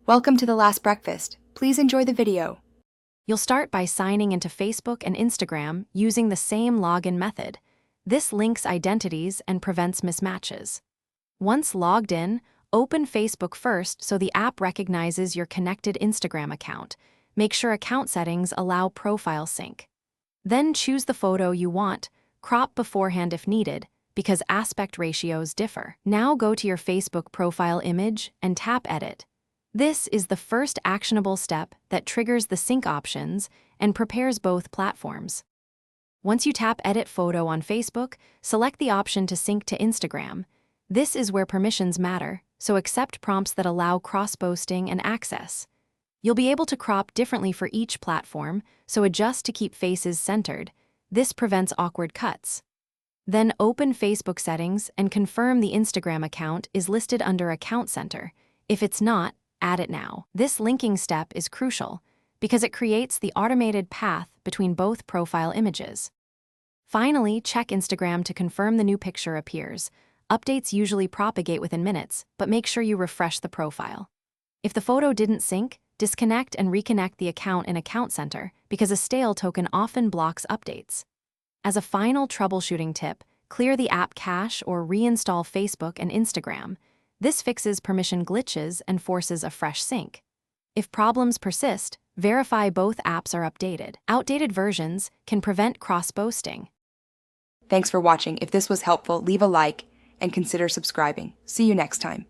Welcome to The Last Breakfast. Please enjoy the video. You'll start by signing into Facebook and Instagram using the same login method. This links identities and prevents mismatches. Once logged in, open Facebook first so the app recognizes your connected Instagram account. Make sure account settings allow profile sync. Then choose the photo you want, crop beforehand if needed, because aspect ratios differ. Now go to your Facebook profile image and tap Edit. This is the first actionable step that triggers the sync options and prepares both platforms. Once you tap Edit Photo on Facebook, select the option to sync to Instagram. This is where permissions matter, so accept prompts that allow cross-posting and access. You'll be able to crop differently for each platform, so adjust to keep faces centered. This prevents awkward cuts. Then open Facebook settings and confirm the Instagram account is listed under Account Center. If it's not, add it now. This linking step is crucial because it creates the automated path between both profile images. Finally, check Instagram to confirm the new picture appears. Updates usually propagate within minutes, but make sure you refresh the profile. If the photo didn't sync, disconnect and reconnect the account in Account Center because a stale token often blocks updates. As a final troubleshooting tip, clear the app cache or reinstall Facebook and Instagram. This fixes permission glitches and forces a fresh sync. If problems persist, verify both apps are updated. Outdated versions can prevent cross-posting. Thanks for watching. If this was helpful, leave a like and consider subscribing. See you next time.